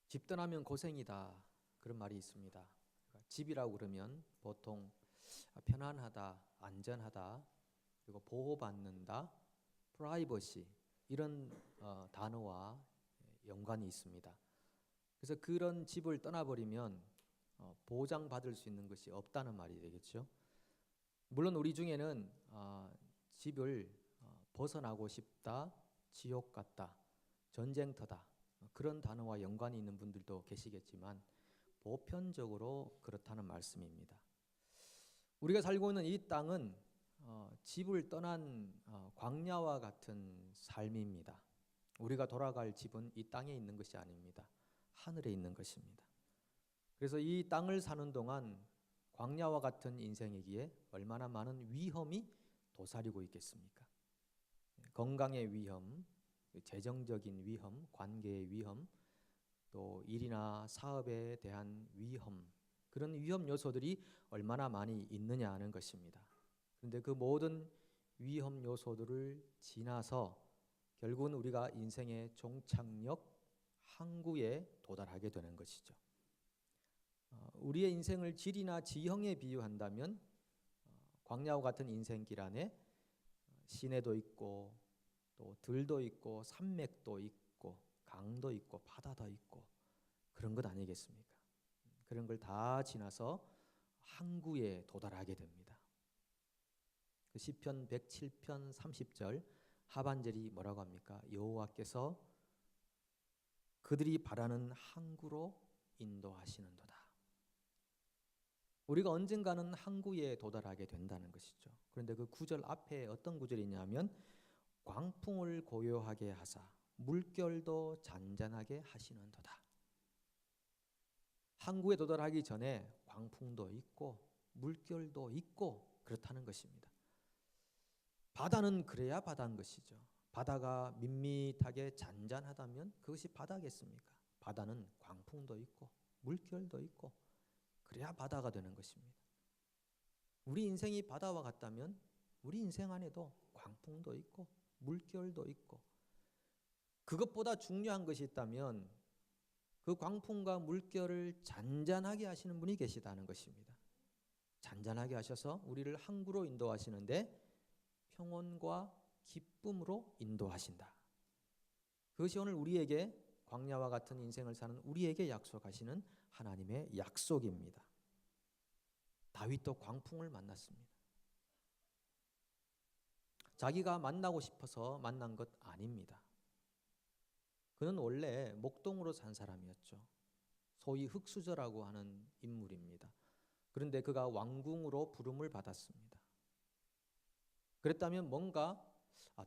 집 떠나면 고생이다, 그런 말이 있습니다. 그러니까 집이라고 그러면 보통 편안하다, 안전하다, 그리고 보호받는다, 프라이버시 이런 단어와 연관이 있습니다. 그래서 그런 집을 떠나버리면 보장받을 수 있는 것이 없다는 말이 되겠죠. 물론 우리 중에는 집을 벗어나고 싶다, 지옥 같다, 전쟁터다, 그런 단어와 연관이 있는 분들도 계시겠지만 보편적으로 그렇다는 말씀입니다. 우리가 살고 있는 이 땅은 집을 떠난 광야와 같은 삶입니다. 우리가 돌아갈 집은 이 땅에 있는 것이 아닙니다. 하늘에 있는 것입니다. 그래서 이 땅을 사는 동안 광야와 같은 인생이기에 얼마나 많은 위험이 도사리고 있겠습니까? 건강의 위험, 재정적인 위험, 관계의 위험, 또 일이나 사업에 대한 위험, 그런 위험 요소들이 얼마나 많이 있느냐 하는 것입니다. 그런데 그 모든 위험 요소들을 지나서 결국은 우리가 인생의 종착역 항구에 도달하게 되는 것이죠. 우리의 인생을 질이나 지형에 비유한다면 광야와 같은 인생길 안에 시내도 있고 또 들도 있고 산맥도 있고 강도 있고 바다도 있고 그런 것 아니겠습니까? 그런 걸 다 지나서 항구에 도달하게 됩니다. 그 시편 107편 30절 하반절이 뭐라고 합니까? 여호와께서 그들이 바라는 항구로 인도하시는도다. 우리가 언젠가는 항구에 도달하게 된다는 것이죠. 그런데 그 구절 앞에 어떤 구절이 있냐면 광풍을 고요하게 하사 물결도 잔잔하게 하시는도다. 항구에 도달하기 전에 광풍도 있고 물결도 있고 그렇다는 것입니다. 바다는 그래야 바다인 것이죠. 바다가 밋밋하게 잔잔하다면 그것이 바다겠습니까? 바다는 광풍도 있고 물결도 있고 그래야 바다가 되는 것입니다. 우리 인생이 바다와 같다면 우리 인생 안에도 광풍도 있고 물결도 있고 그것보다 중요한 것이 있다면 그 광풍과 물결을 잔잔하게 하시는 분이 계시다는 것입니다. 잔잔하게 하셔서 우리를 항구로 인도하시는데 평온과 기쁨으로 인도하신다. 그것이 오늘 우리에게 광야와 같은 인생을 사는 우리에게 약속하시는 하나님의 약속입니다. 다윗도 광풍을 만났습니다. 자기가 만나고 싶어서 만난 것 아닙니다. 그는 원래 목동으로 산 사람이었죠. 소위 흑수저라고 하는 인물입니다. 그런데 그가 왕궁으로 부름을 받았습니다. 그랬다면 뭔가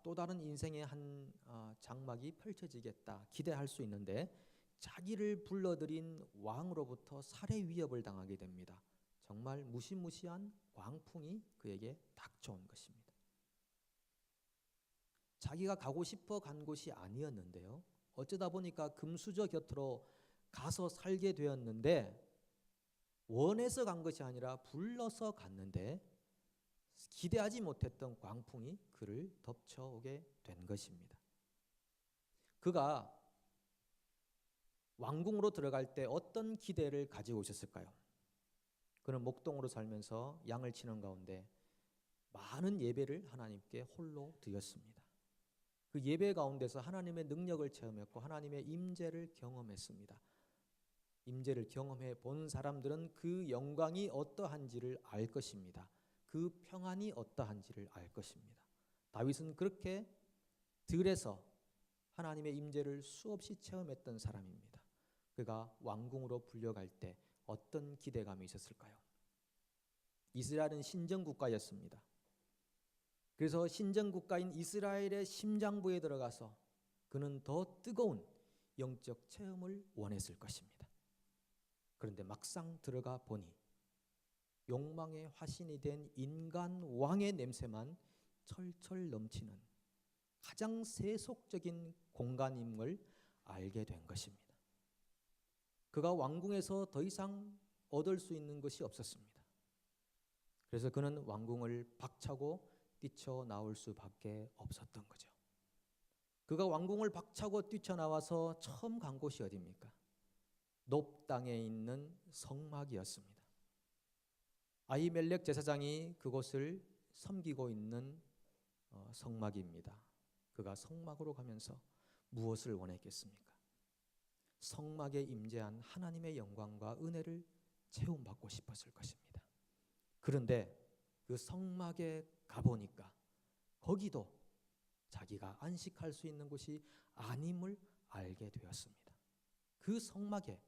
또 다른 인생의 한 장막이 펼쳐지겠다 기대할 수 있는데 자기를 불러들인 왕으로부터 살해 위협을 당하게 됩니다. 정말 무시무시한 광풍이 그에게 닥쳐온 것입니다. 자기가 가고 싶어 간 곳이 아니었는데요. 어쩌다 보니까 금수저 곁으로 가서 살게 되었는데 원해서 간 것이 아니라 불러서 갔는데 기대하지 못했던 광풍이 그를 덮쳐오게 된 것입니다. 그가 왕궁으로 들어갈 때 어떤 기대를 가지고 오셨을까요? 그는 목동으로 살면서 양을 치는 가운데 많은 예배를 하나님께 홀로 드렸습니다. 그 예배 가운데서 하나님의 능력을 체험했고 하나님의 임재를 경험했습니다. 임재를 경험해 본 사람들은 그 영광이 어떠한지를 알 것입니다. 그 평안이 어떠한지를 알 것입니다. 다윗은 그렇게 들에서 하나님의 임재를 수없이 체험했던 사람입니다. 그가 왕궁으로 불려갈 때 어떤 기대감이 있었을까요? 이스라엘은 신정국가였습니다. 그래서 신정국가인 이스라엘의 심장부에 들어가서 그는 더 뜨거운 영적 체험을 원했을 것입니다. 그런데 막상 들어가 보니 욕망의 화신이 된 인간 왕의 냄새만 철철 넘치는 가장 세속적인 공간임을 알게 된 것입니다. 그가 왕궁에서 더 이상 얻을 수 있는 것이 없었습니다. 그래서 그는 왕궁을 박차고 뛰쳐나올 수밖에 없었던 거죠. 그가 왕궁을 박차고 뛰쳐나와서 처음 간 곳이 어디입니까? 높 땅에 있는 성막이었습니다. 아히멜렉 제사장이 그곳을 섬기고 있는 성막입니다. 그가 성막으로 가면서 무엇을 원했겠습니까? 성막에 임재한 하나님의 영광과 은혜를 체험받고 싶었을 것입니다. 그런데 그 성막에 가보니까 거기도 자기가 안식할 수 있는 곳이 아님을 알게 되었습니다. 그 성막에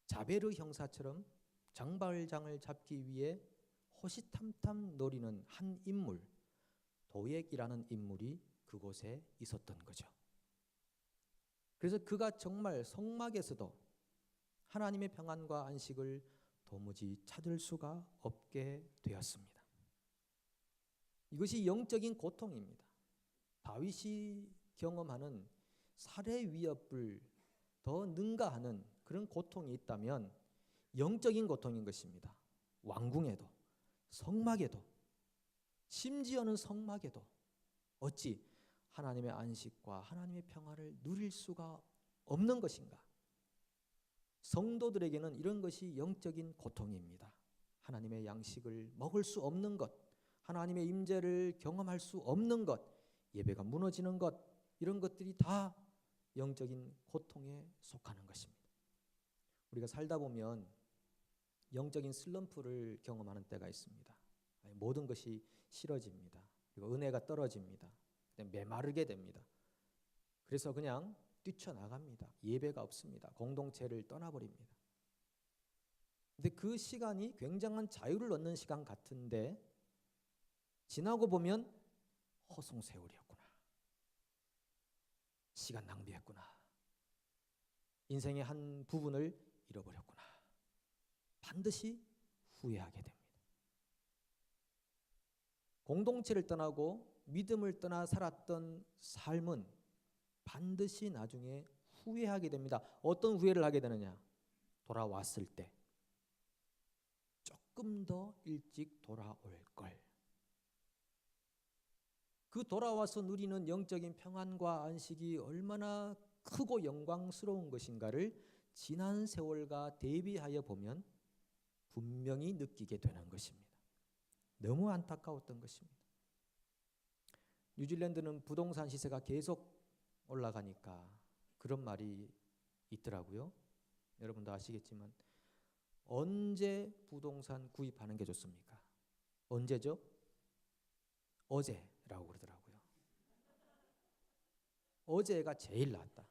자베르 형사처럼 장발장을 잡기 위해 호시탐탐 노리는 한 인물, 도액이라는 인물이 그곳에 있었던 거죠. 그래서 그가 정말 성막에서도 하나님의 평안과 안식을 도무지 찾을 수가 없게 되었습니다. 이것이 영적인 고통입니다. 다윗이 경험하는 살해 위협을 더 능가하는 그런 고통이 있다면 영적인 고통인 것입니다. 왕궁에도, 성막에도, 심지어는 성막에도 어찌 하나님의 안식과 하나님의 평화를 누릴 수가 없는 것인가? 성도들에게는 이런 것이 영적인 고통입니다. 하나님의 양식을 먹을 수 없는 것, 하나님의 임재를 경험할 수 없는 것, 예배가 무너지는 것, 이런 것들이 다 영적인 고통에 속하는 것입니다. 우리가 살다 보면 영적인 슬럼프를 경험하는 때가 있습니다. 모든 것이 싫어집니다. 그리고 은혜가 떨어집니다. 메마르게 됩니다. 그래서 그냥 뛰쳐나갑니다. 예배가 없습니다. 공동체를 떠나버립니다. 근데 그 시간이 굉장한 자유를 얻는 시간 같은데 지나고 보면 허송세월이었구나. 시간 낭비했구나. 인생의 한 부분을 잃어버렸구나. 반드시 후회하게 됩니다. 공동체를 떠나고 믿음을 떠나 살았던 삶은 반드시 나중에 후회하게 됩니다. 어떤 후회를 하게 되느냐? 돌아왔을 때 조금 더 일찍 돌아올 걸. 그 돌아와서 누리는 영적인 평안과 안식이 얼마나 크고 영광스러운 것인가를 지난 세월과 대비하여 보면 분명히 느끼게 되는 것입니다. 너무 안타까웠던 것입니다. 뉴질랜드는 부동산 시세가 계속 올라가니까 그런 말이 있더라고요. 여러분도 아시겠지만 언제 부동산 구입하는 게 좋습니까? 언제죠? 어제라고 그러더라고요. 어제가 제일 낫다.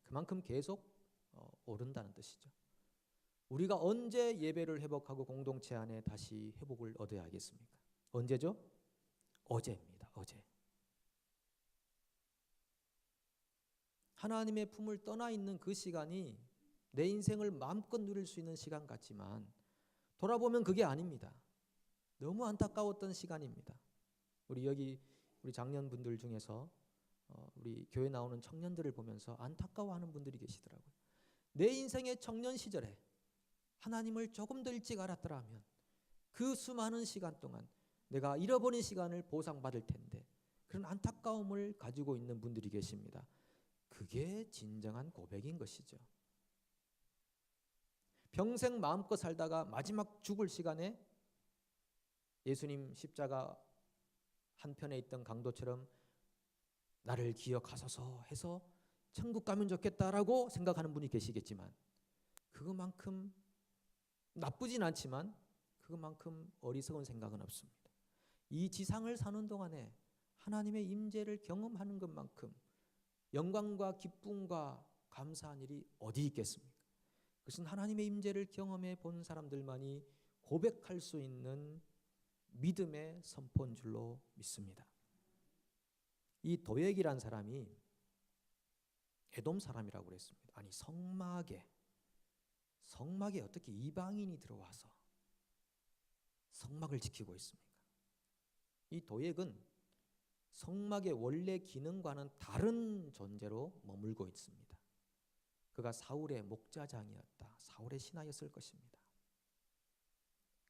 그만큼 계속 오른다는 뜻이죠. 우리가 언제 예배를 회복하고 공동체 안에 다시 회복을 얻어야 하겠습니까? 언제죠? 어제입니다. 어제. 하나님의 품을 떠나 있는 그 시간이 내 인생을 마음껏 누릴 수 있는 시간 같지만 돌아보면 그게 아닙니다. 너무 안타까웠던 시간입니다. 우리 장년분들 중에서 우리 교회 나오는 청년들을 보면서 안타까워하는 분들이 계시더라고요. 내 인생의 청년 시절에 하나님을 조금 더 일찍 알았더라면 그 수많은 시간 동안 내가 잃어버린 시간을 보상받을 텐데, 그런 안타까움을 가지고 있는 분들이 계십니다. 그게 진정한 고백인 것이죠. 평생 마음껏 살다가 마지막 죽을 시간에 예수님 십자가 한편에 있던 강도처럼 나를 기억하소서 해서 천국 가면 좋겠다라고 생각하는 분이 계시겠지만 그것만큼 나쁘진 않지만 그것만큼 어리석은 생각은 없습니다. 이 지상을 사는 동안에 하나님의 임재를 경험하는 것만큼 영광과 기쁨과 감사한 일이 어디 있겠습니까? 그것은 하나님의 임재를 경험해 본 사람들만이 고백할 수 있는 믿음의 선포인 줄로 믿습니다. 이 도액이란 사람이 에돔 사람이라고 그랬습니다. 아니 성막에 어떻게 이방인이 들어와서 성막을 지키고 있습니까? 이 도액은 성막의 원래 기능과는 다른 존재로 머물고 있습니다. 그가 사울의 목자장이었다. 사울의 신하였을 것입니다.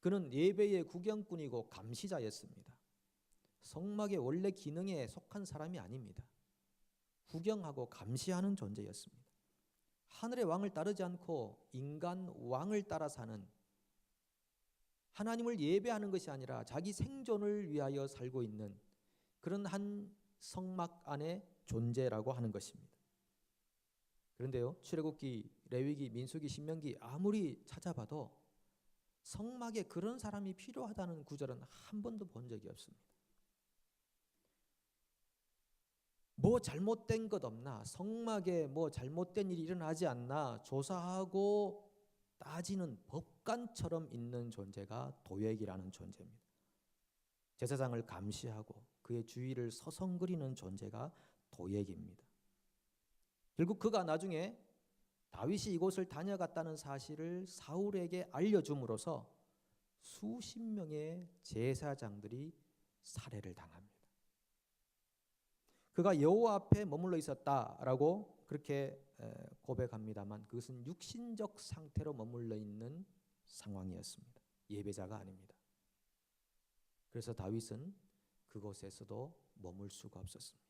그는 예배의 구경꾼이고 감시자였습니다. 성막의 원래 기능에 속한 사람이 아닙니다. 구경하고 감시하는 존재였습니다. 하늘의 왕을 따르지 않고 인간 왕을 따라 사는, 하나님을 예배하는 것이 아니라 자기 생존을 위하여 살고 있는 그런 한 성막 안의 존재라고 하는 것입니다. 그런데요, 출애굽기, 레위기, 민수기, 신명기 아무리 찾아봐도 성막에 그런 사람이 필요하다는 구절은 한 번도 본 적이 없습니다. 뭐 잘못된 것 없나, 성막에 뭐 잘못된 일이 일어나지 않나 조사하고 따지는 법관처럼 있는 존재가 도액이라는 존재입니다. 제사장을 감시하고 그의 주위를 서성거리는 존재가 도액입니다. 결국 그가 나중에 다윗이 이곳을 다녀갔다는 사실을 사울에게 알려줌으로써 수십 명의 제사장들이 살해를 당합니다. 그가 여호와 앞에 머물러 있었다라고 그렇게 고백합니다만 그것은 육신적 상태로 머물러 있는 상황이었습니다. 예배자가 아닙니다. 그래서 다윗은 그곳에서도 머물 수가 없었습니다.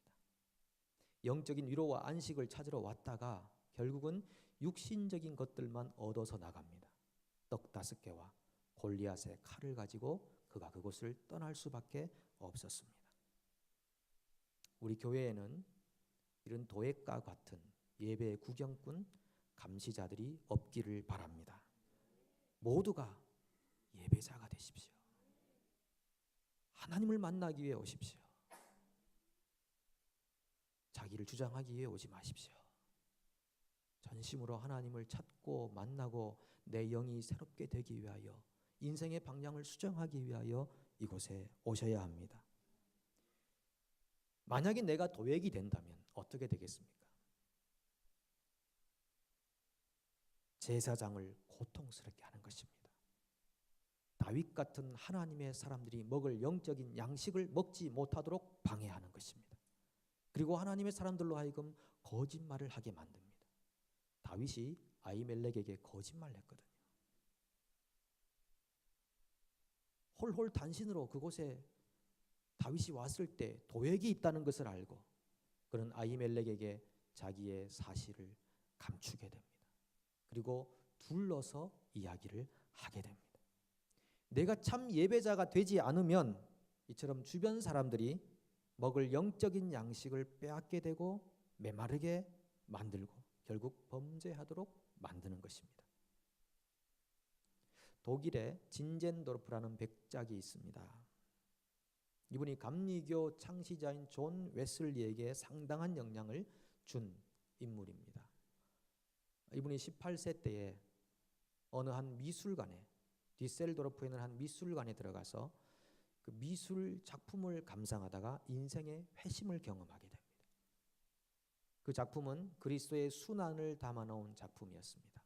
영적인 위로와 안식을 찾으러 왔다가 결국은 육신적인 것들만 얻어서 나갑니다. 떡 5개와 골리앗의 칼을 가지고 그가 그곳을 떠날 수밖에 없었습니다. 우리 교회에는 이런 도액과 같은 예배의 구경꾼, 감시자들이 없기를 바랍니다. 모두가 예배자가 되십시오. 하나님을 만나기 위해 오십시오. 자기를 주장하기 위해 오지 마십시오. 전심으로 하나님을 찾고 만나고 내 영이 새롭게 되기 위하여, 인생의 방향을 수정하기 위하여 이곳에 오셔야 합니다. 만약에 내가 도액이 된다면 어떻게 되겠습니까? 제사장을 고통스럽게 하는 것입니다. 다윗 같은 하나님의 사람들이 먹을 영적인 양식을 먹지 못하도록 방해하는 것입니다. 그리고 하나님의 사람들로 하여금 거짓말을 하게 만듭니다. 다윗이 아히멜렉에게 거짓말했거든요. 홀홀 단신으로 그곳에 다윗이 왔을 때 도액이 있다는 것을 알고 그는 아히멜렉에게 자기의 사실을 감추게 됩니다. 그리고 둘러서 이야기를 하게 됩니다. 내가 참 예배자가 되지 않으면 이처럼 주변 사람들이 먹을 영적인 양식을 빼앗게 되고 메마르게 만들고 결국 범죄하도록 만드는 것입니다. 독일에 진젠도르프라는 백작이 있습니다. 이분이 감리교 창시자인 존 웨슬리에게 상당한 영향을 준 인물입니다. 이분이 18세 때에 어느 한 미술관에, 디셀도르프에 있는 한 미술관에 들어가서 그 미술 작품을 감상하다가 인생의 회심을 경험하게 됩니다. 그 작품은 그리스도의 순환을 담아놓은 작품이었습니다.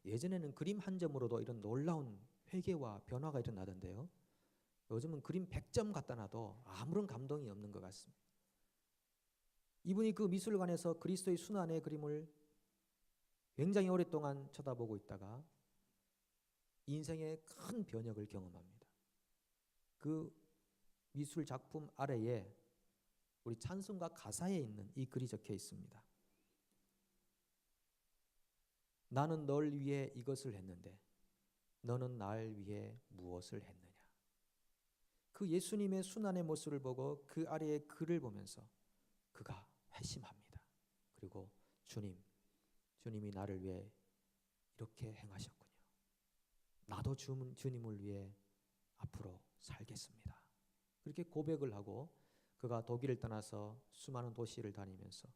예전에는 그림 한 점으로도 이런 놀라운 회개와 변화가 일어나던데요. 요즘은 그림 100점 갖다 놔도 아무런 감동이 없는 것 같습니다. 이분이 그 미술관에서 그리스도의 순환의 그림을 굉장히 오랫동안 쳐다보고 있다가 인생의 큰 변혁을 경험합니다. 그 미술 작품 아래에 우리 찬송가 가사에 있는 이 글이 적혀 있습니다. 나는 널 위해 이것을 했는데 너는 날 위해 무엇을 했느냐. 그 예수님의 순환의 모습을 보고 그 아래의 글을 보면서 그가 회심합니다. 그리고 주님이 나를 위해 이렇게 행하셨군요. 나도 주님을 위해 앞으로 살겠습니다. 그렇게 고백을 하고 그가 독일을 떠나서 수많은 도시를 다니면서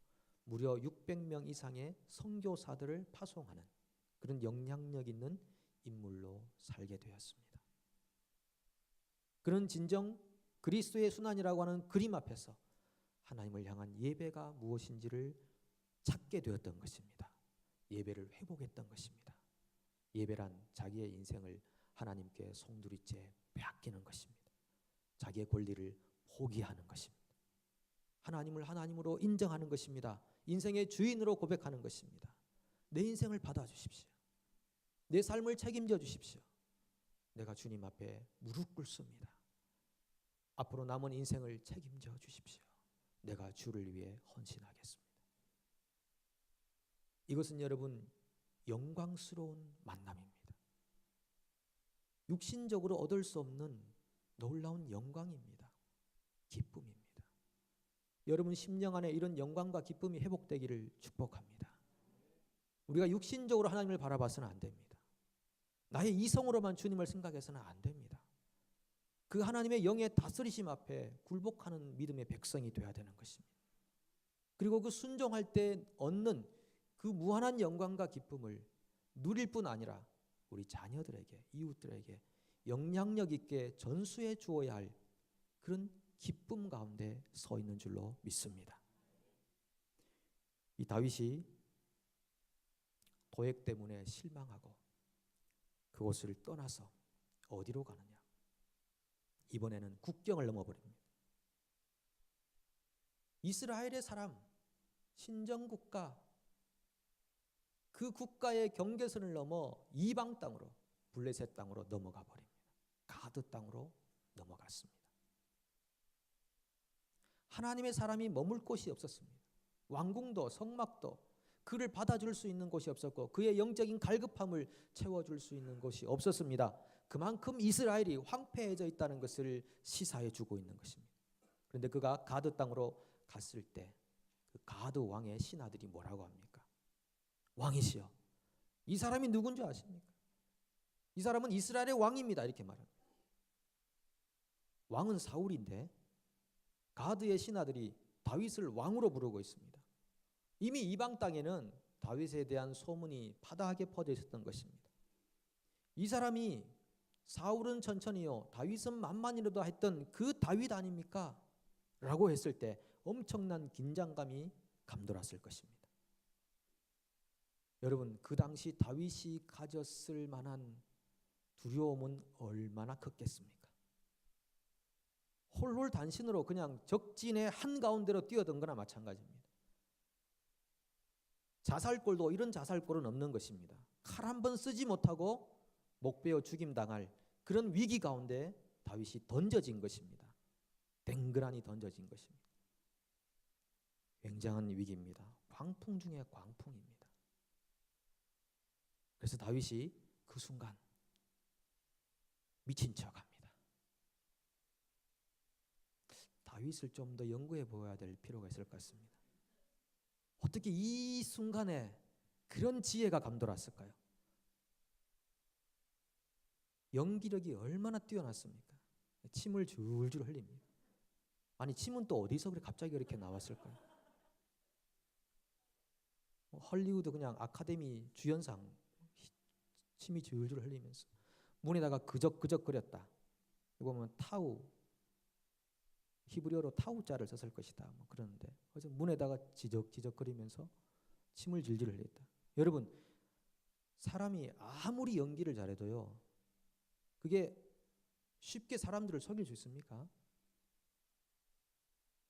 무려 600명 이상의 선교사들을 파송하는 그런 영향력 있는 인물로 살게 되었습니다. 그는 진정 그리스도의 순환이라고 하는 그림 앞에서 하나님을 향한 예배가 무엇인지를 찾게 되었던 것입니다. 예배를 회복했던 것입니다. 예배란 자기의 인생을 하나님께 송두리째 빼앗기는 것입니다. 자기의 권리를 포기하는 것입니다. 하나님을 하나님으로 인정하는 것입니다. 인생의 주인으로 고백하는 것입니다. 내 인생을 받아주십시오. 내 삶을 책임져 주십시오. 내가 주님 앞에 무릎 꿇습니다. 앞으로 남은 인생을 책임져 주십시오. 내가 주를 위해 헌신하겠습니다. 이것은 여러분 영광스러운 만남입니다. 육신적으로 얻을 수 없는 놀라운 영광입니다. 기쁨입니다. 여러분 심령 안에 이런 영광과 기쁨이 회복되기를 축복합니다. 우리가 육신적으로 하나님을 바라봐서는 안 됩니다. 나의 이성으로만 주님을 생각해서는 안 됩니다. 그 하나님의 영의 다스리심 앞에 굴복하는 믿음의 백성이 되어야 되는 것입니다. 그리고 그 순종할 때 얻는 그 무한한 영광과 기쁨을 누릴 뿐 아니라 우리 자녀들에게, 이웃들에게 영향력 있게 전수해 주어야 할 그런 기쁨 가운데 서 있는 줄로 믿습니다. 이 다윗이 도액 때문에 실망하고 그곳을 떠나서 어디로 가느냐? 이번에는 국경을 넘어버립니다. 이스라엘의 사람, 신정국가, 그 국가의 경계선을 넘어 이방 땅으로, 블레셋 땅으로 넘어가 버립니다. 가드 땅으로 넘어갔습니다. 하나님의 사람이 머물 곳이 없었습니다. 왕궁도 성막도 그를 받아줄 수 있는 곳이 없었고 그의 영적인 갈급함을 채워줄 수 있는 곳이 없었습니다. 그만큼 이스라엘이 황폐해져 있다는 것을 시사해 주고 있는 것입니다. 그런데 그가 가드 땅으로 갔을 때 그 가드 왕의 신하들이 뭐라고 합니까? 왕이시여, 이 사람이 누군지 아십니까? 이 사람은 이스라엘의 왕입니다. 이렇게 말합니다. 왕은 사울인데 가드의 신하들이 다윗을 왕으로 부르고 있습니다. 이미 이방 땅에는 다윗에 대한 소문이 파다하게 퍼져 있었던 것입니다. 이 사람이 사울은 천천히요 다윗은 만만이라도 했던 그 다윗 아닙니까? 라고 했을 때 엄청난 긴장감이 감돌았을 것입니다. 여러분, 그 당시 다윗이 가졌을 만한 두려움은 얼마나 컸겠습니까? 홀홀단신으로 그냥 적진의 한가운데로 뛰어든 거나 마찬가지입니다. 자살골도 이런 자살골은 없는 것입니다. 칼 한 번 쓰지 못하고 목베어 죽임당할 그런 위기 가운데 다윗이 던져진 것입니다. 댕그라니 던져진 것입니다. 굉장한 위기입니다. 광풍 중에 광풍입니다. 그래서 다윗이 그 순간 미친 척합니다. 다윗을 좀 더 연구해 보아야 될 필요가 있을 것 같습니다. 어떻게 이 순간에 그런 지혜가 감돌았을까요? 연기력이 얼마나 뛰어났습니까? 침을 줄줄 흘립니다. 아니 침은 또 어디서 그렇게 갑자기 그렇게 나왔을까요? 헐리우드 그냥 아카데미 주연상 침이 줄줄 흘리면서 문에다가 그적그적거렸다. 이거 보면 타우, 히브리어로 타우자를 썼을 것이다. 뭐 그러는데 그래서 문에다가 지적지적거리면서 침을 질질 흘렸다. 여러분, 사람이 아무리 연기를 잘해도요, 그게 쉽게 사람들을 속일 수 있습니까?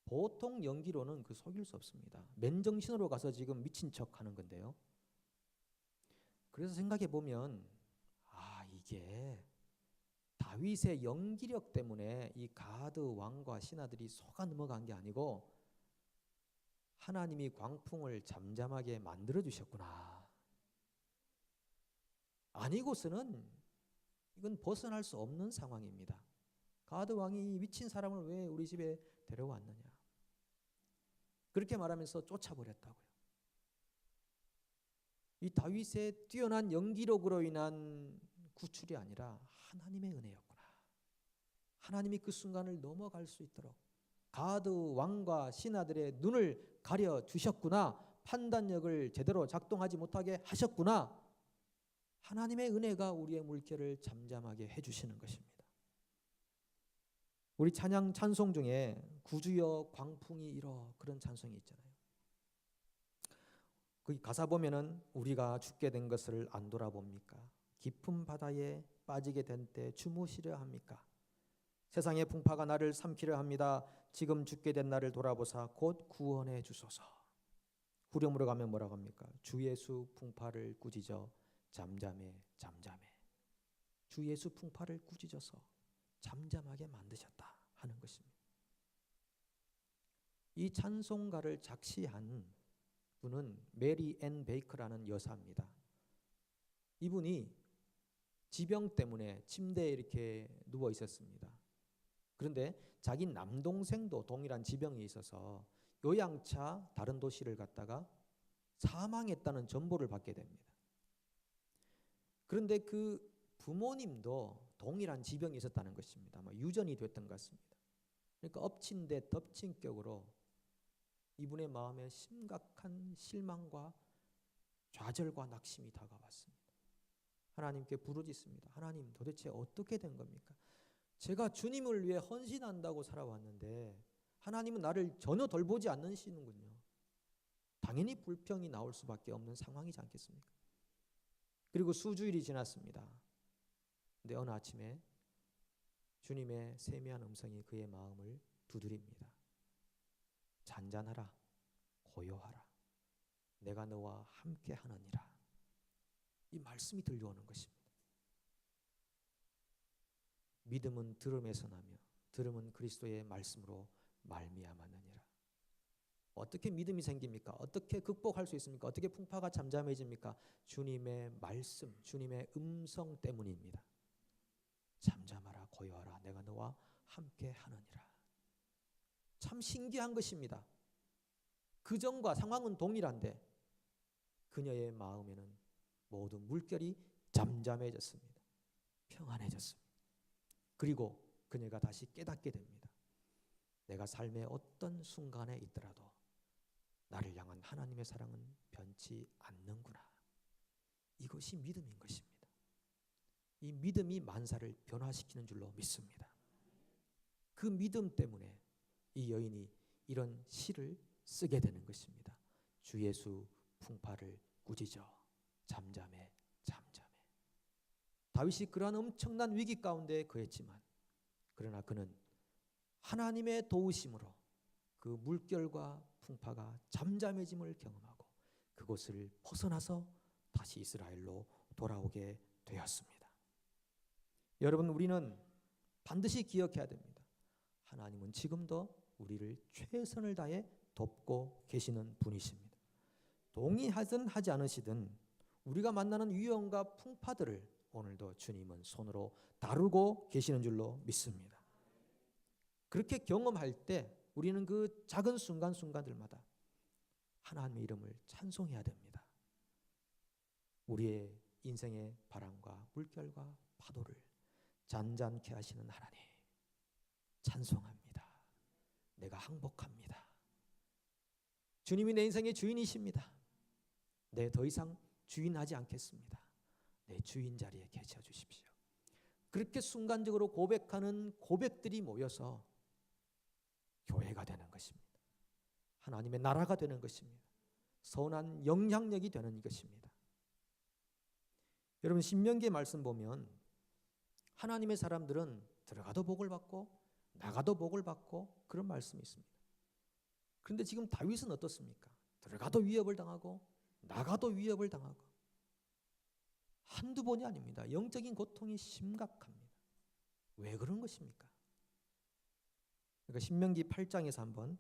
보통 연기로는 그 속일 수 없습니다. 맨정신으로 가서 지금 미친 척 하는 건데요. 그래서 생각해 보면 이게 다윗의 연기력 때문에 이 가드 왕과 신하들이 속아 넘어간 게 아니고 하나님이 광풍을 잠잠하게 만들어 주셨구나. 아니고서는 이건 벗어날 수 없는 상황입니다. 가드 왕이 미친 사람을 왜 우리 집에 데려왔느냐. 그렇게 말하면서 쫓아버렸다고요. 이 다윗의 뛰어난 연기력으로 인한 구출이 아니라 하나님의 은혜였구나. 하나님이 그 순간을 넘어갈 수 있도록 가드 왕과 신하들의 눈을 가려 주셨구나. 판단력을 제대로 작동하지 못하게 하셨구나. 하나님의 은혜가 우리의 물결을 잠잠하게 해주시는 것입니다. 우리 찬송 중에 구주여 광풍이 일어 그런 찬송이 있잖아요. 그 가사 보면은 우리가 죽게 된 것을 안 돌아봅니까? 깊은 바다에 빠지게 된 때 주무시려 합니까? 세상의 풍파가 나를 삼키려 합니다. 지금 죽게 된 나를 돌아보사 곧 구원해 주소서. 후렴으로 가면 뭐라고 합니까? 주 예수 풍파를 꾸짖어 잠잠해 잠잠해. 주 예수 풍파를 꾸짖어서 잠잠하게 만드셨다 하는 것입니다. 이 찬송가를 작시한 분은 메리 앤 베이커라는 여사입니다. 이분이 지병 때문에 침대에 이렇게 누워 있었습니다. 그런데 자기 남동생도 동일한 지병이 있어서 요양차 다른 도시를 갔다가 사망했다는 전보를 받게 됩니다. 그런데 그 부모님도 동일한 지병이 있었다는 것입니다. 아마 유전이 됐던 것 같습니다. 그러니까 엎친 데 덮친 격으로 이분의 마음에 심각한 실망과 좌절과 낙심이 다가왔습니다. 하나님께 부르짖습니다. 하나님, 도대체 어떻게 된 겁니까? 제가 주님을 위해 헌신한다고 살아왔는데 하나님은 나를 전혀 돌보지 않으시는군요. 당연히 불평이 나올 수밖에 없는 상황이지 않겠습니까? 그리고 수주일이 지났습니다. 근데 어느 아침에 주님의 세미한 음성이 그의 마음을 두드립니다. 잔잔하라, 고요하라, 내가 너와 함께 하느니라. 이 말씀이 들려오는 것입니다. 믿음은 들음에서 나며 들음은 그리스도의 말씀으로 말미암았느니라. 어떻게 믿음이 생깁니까? 어떻게 극복할 수 있습니까? 어떻게 풍파가 잠잠해집니까? 주님의 말씀, 주님의 음성 때문입니다. 잠잠하라, 고요하라, 내가 너와 함께 하느니라. 참 신기한 것입니다. 그전과 상황은 동일한데 그녀의 마음에는 모든 물결이 잠잠해졌습니다. 평안해졌습니다. 그리고 그녀가 다시 깨닫게 됩니다. 내가 삶의 어떤 순간에 있더라도 나를 향한 하나님의 사랑은 변치 않는구나. 이것이 믿음인 것입니다. 이 믿음이 만사를 변화시키는 줄로 믿습니다. 그 믿음 때문에 이 여인이 이런 시를 쓰게 되는 것입니다. 주 예수 풍파를 꾸짖어 잠잠해 잠잠해. 다윗이 그러한 엄청난 위기 가운데 거했지만 그러나 그는 하나님의 도우심으로 그 물결과 풍파가 잠잠해짐을 경험하고 그곳을 벗어나서 다시 이스라엘로 돌아오게 되었습니다. 여러분, 우리는 반드시 기억해야 됩니다. 하나님은 지금도 우리를 최선을 다해 돕고 계시는 분이십니다. 동의하든 하지 않으시든 우리가 만나는 위험과 풍파들을 오늘도 주님은 손으로 다루고 계시는 줄로 믿습니다. 그렇게 경험할 때 우리는 그 작은 순간순간들마다 하나님의 이름을 찬송해야 됩니다. 우리의 인생의 바람과 물결과 파도를 잔잔케 하시는 하나님, 찬송합니다. 내가 항복합니다. 주님이 내 인생의 주인이십니다. 내 더 이상 주인하지 않겠습니다. 내 주인 자리에 계셔 주십시오. 그렇게 순간적으로 고백하는 고백들이 모여서 교회가 되는 것입니다. 하나님의 나라가 되는 것입니다. 선한 영향력이 되는 것입니다. 여러분, 신명기의 말씀 보면 하나님의 사람들은 들어가도 복을 받고 나가도 복을 받고 그런 말씀이 있습니다. 그런데 지금 다윗은 어떻습니까? 들어가도 위협을 당하고 나가도 위협을 당하고 한두 번이 아닙니다. 영적인 고통이 심각합니다. 왜 그런 것입니까? 그러니까 신명기 8장에서 한번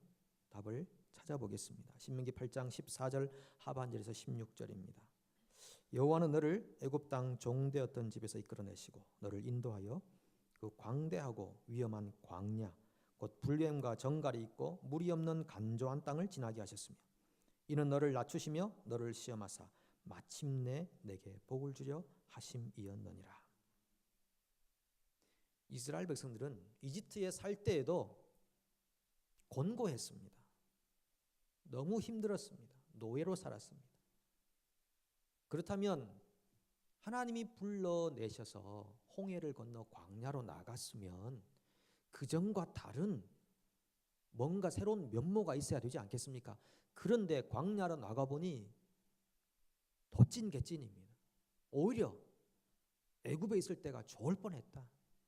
답을 찾아보겠습니다. 신명기 8장 14절 하반절에서 16절입니다. 여호와는 너를 애굽 땅 종되었던 집에서 이끌어내시고 너를 인도하여 그 광대하고 위험한 광야 곧 불뱀과 정갈이 있고 물이 없는 간조한 땅을 지나게 하셨으며 이는 너를 낮추시며 너를 시험하사 마침내 내게 복을 주려 하심이었느니라. 이스라엘 백성들은 이집트에 살 때에도 곤고했습니다. 너무 힘들었습니다. 노예로 살았습니다. 그렇다면 하나님이 불러내셔서 홍해를 건너 광야로 나갔으면 그전과 다른 뭔가 새로운 면모가 있어야 되지 않겠습니까? 그런데 광야로 나가보니 도찐개찐입니다. 오히려 애굽에 있을 때가 좋을 뻔했다.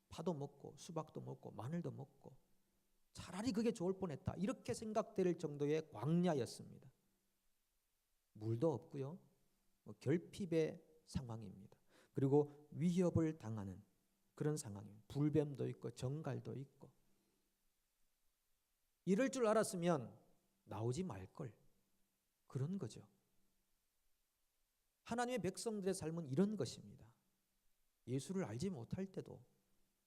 파도 먹고 수박도 먹고 마늘도 먹고 차라리 그게 좋을 뻔했다. 이렇게 생각될 정도의 광야였습니다. 물도 없고요. 결핍의 상황입니다. 그리고 위협을 당하는 그런 상황입니다. 불뱀도 있고 정갈도 있고. 이럴 줄 알았으면 나오지 말걸. 그런 거죠. 하나님의 백성들의 삶은 이런 것입니다. 예수를 알지 못할 때도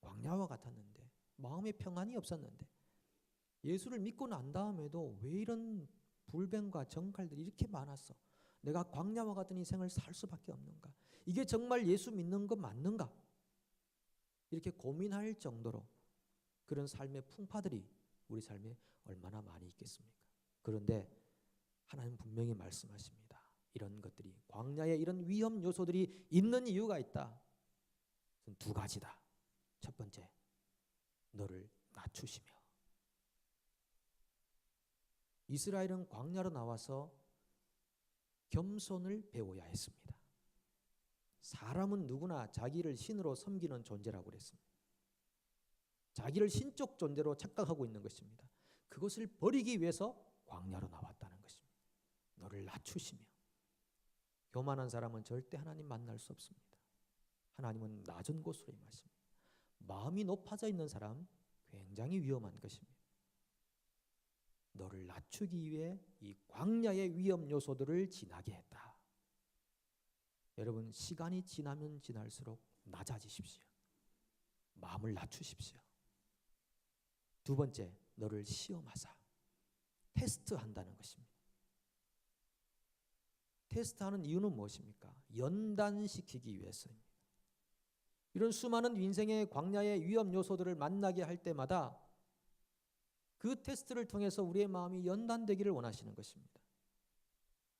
광야와 같았는데, 마음의 평안이 없었는데, 예수를 믿고 난 다음에도 왜 이런 불변과 정칼들이 이렇게 많았어? 내가 광야와 같은 인생을 살 수밖에 없는가? 이게 정말 예수 믿는 거 맞는가? 이렇게 고민할 정도로 그런 삶의 풍파들이 우리 삶에 얼마나 많이 있겠습니까? 그런데 하나님 분명히 말씀하십니다. 이런 것들이, 광야에 이런 위험 요소들이 있는 이유가 있다. 두 가지다. 첫 번째, 너를 낮추시며. 이스라엘은 광야로 나와서 겸손을 배워야 했습니다. 사람은 누구나 자기를 신으로 섬기는 존재라고 그랬습니다. 자기를 신적 존재로 착각하고 있는 것입니다. 그것을 버리기 위해서 광야로 나왔다는 것입니다. 너를 낮추시며. 교만한 사람은 절대 하나님 만날 수 없습니다. 하나님은 낮은 곳으로 임하십니다. 마음이 높아져 있는 사람 굉장히 위험한 것입니다. 너를 낮추기 위해 이 광야의 위험 요소들을 지나게 했다. 여러분, 시간이 지나면 지날수록 낮아지십시오. 마음을 낮추십시오. 두 번째, 너를 시험하사. 테스트한다는 것입니다. 테스트하는 이유는 무엇입니까? 연단시키기 위해서입니다. 이런 수많은 인생의 광야의 위험 요소들을 만나게 할 때마다 그 테스트를 통해서 우리의 마음이 연단되기를 원하시는 것입니다.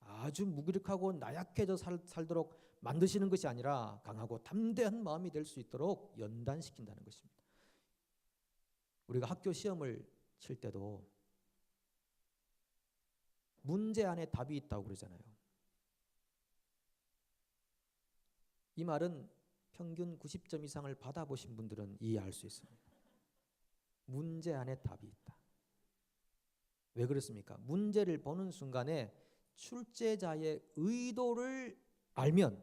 아주 무기력하고 나약해져 살도록 만드시는 것이 아니라 강하고 담대한 마음이 될 수 있도록 연단시킨다는 것입니다. 우리가 학교 시험을 칠 때도 문제 안에 답이 있다고 그러잖아요. 이 말은 평균 90점 이상을 받아보신 분들은 이해할 수 있습니다. 문제 안에 답이 있다. 왜 그렇습니까? 문제를 보는 순간에 출제자의 의도를 알면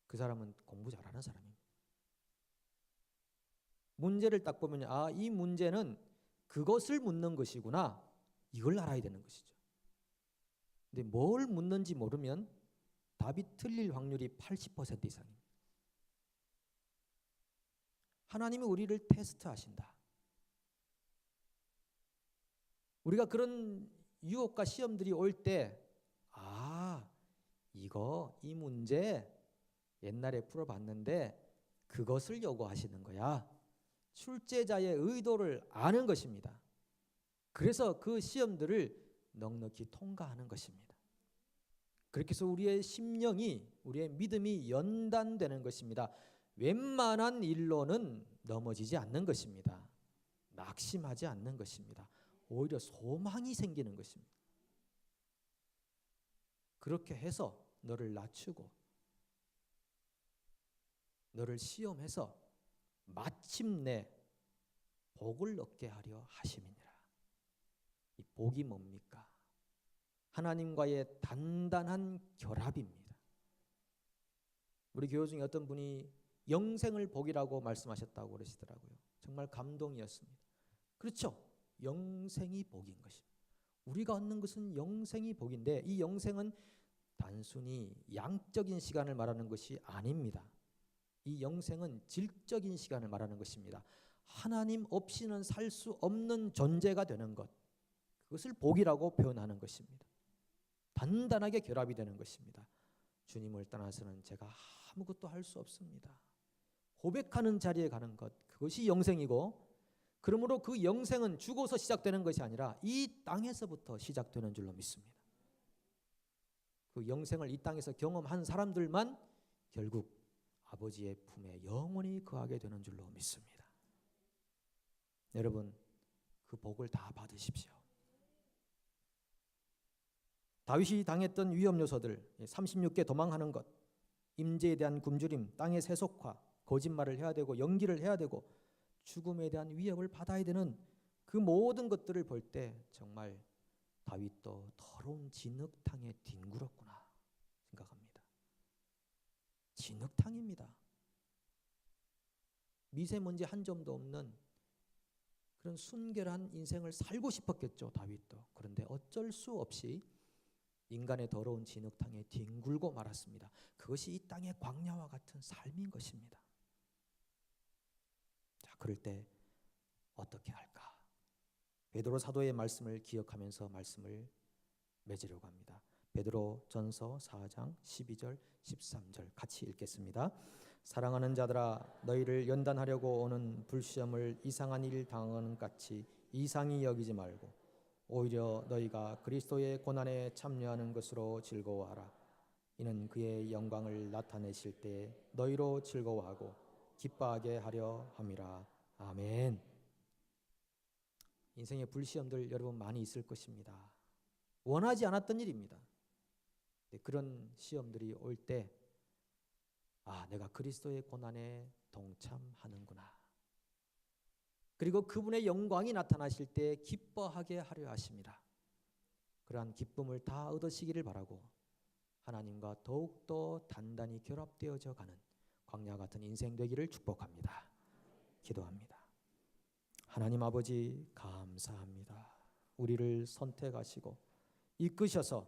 그 사람은 공부 잘하는 사람입니다. 문제를 딱 보면 이 문제는 그것을 묻는 것이구나, 이걸 알아야 되는 것이죠. 근데 뭘 묻는지 모르면 답이 틀릴 확률이 80% 이상입니다. 하나님이 우리를 테스트하신다. 우리가 그런 유혹과 시험들이 올 때 이 문제 옛날에 풀어봤는데 그것을 요구하시는 거야. 출제자의 의도를 아는 것입니다. 그래서 그 시험들을 넉넉히 통과하는 것입니다. 그렇게 해서 우리의 심령이, 우리의 믿음이 연단되는 것입니다. 웬만한 일로는 넘어지지 않는 것입니다. 낙심하지 않는 것입니다. 오히려 소망이 생기는 것입니다. 그렇게 해서 너를 낮추고 너를 시험해서 마침내 복을 얻게 하려 하심이니라. 이 복이 뭡니까? 하나님과의 단단한 결합입니다. 우리 교우 중에 어떤 분이 영생을 복이라고 말씀하셨다고 그러시더라고요. 정말 감동이었습니다. 그렇죠. 영생이 복인 것입니다. 우리가 얻는 것은 영생이 복인데, 이 영생은 단순히 양적인 시간을 말하는 것이 아닙니다. 이 영생은 질적인 시간을 말하는 것입니다. 하나님 없이는 살 수 없는 존재가 되는 것, 그것을 복이라고 표현하는 것입니다. 단단하게 결합이 되는 것입니다. 주님을 떠나서는 제가 아무것도 할 수 없습니다. 고백하는 자리에 가는 것, 그것이 영생이고, 그러므로 그 영생은 죽어서 시작되는 것이 아니라 이 땅에서부터 시작되는 줄로 믿습니다. 그 영생을 이 땅에서 경험한 사람들만 결국 아버지의 품에 영원히 거하게 되는 줄로 믿습니다. 여러분, 그 복을 다 받으십시오. 다윗이 당했던 위험 요소들, 36개 도망하는 것, 임재에 대한 굶주림, 땅의 세속화, 거짓말을 해야 되고 연기를 해야 되고 죽음에 대한 위협을 받아야 되는 그 모든 것들을 볼 때 정말 다윗도 더러운 진흙탕에 뒹굴었구나 생각합니다. 진흙탕입니다. 미세먼지 한 점도 없는 그런 순결한 인생을 살고 싶었겠죠, 다윗도. 그런데 어쩔 수 없이 인간의 더러운 진흙탕에 뒹굴고 말았습니다. 그것이 이 땅의 광야와 같은 삶인 것입니다. 자, 그럴 때 어떻게 할까? 베드로 사도의 말씀을 기억하면서 말씀을 맺으려고 합니다. 베드로 전서 4장 12절 13절 같이 읽겠습니다. 사랑하는 자들아, 너희를 연단하려고 오는 불시험을 이상한 일 당하는 같이 이상히 여기지 말고 오히려 너희가 그리스도의 고난에 참여하는 것으로 즐거워하라. 이는 그의 영광을 나타내실 때 너희로 즐거워하고 기뻐하게 하려 함이라. 아멘. 인생의 불시험들 여러분 많이 있을 것입니다. 원하지 않았던 일입니다. 그런 시험들이 올 때 내가 그리스도의 고난에 동참하는구나. 그리고 그분의 영광이 나타나실 때 기뻐하게 하려 하십니다. 그러한 기쁨을 다 얻으시기를 바라고 하나님과 더욱더 단단히 결합되어져 가는 광야 같은 인생 되기를 축복합니다. 기도합니다. 하나님 아버지 감사합니다. 우리를 선택하시고 이끄셔서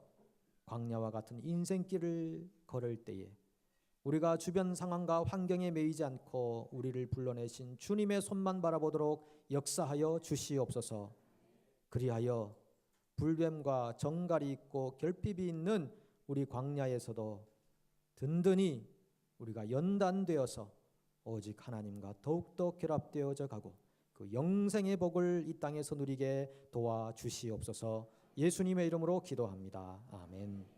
광야와 같은 인생길을 걸을 때에 우리가 주변 상황과 환경에 매이지 않고 우리를 불러내신 주님의 손만 바라보도록 역사하여 주시옵소서. 그리하여 불뱀과 정갈이 있고 결핍이 있는 우리 광야에서도 든든히 우리가 연단되어서 오직 하나님과 더욱더 결합되어져 가고 그 영생의 복을 이 땅에서 누리게 도와주시옵소서. 예수님의 이름으로 기도합니다. 아멘.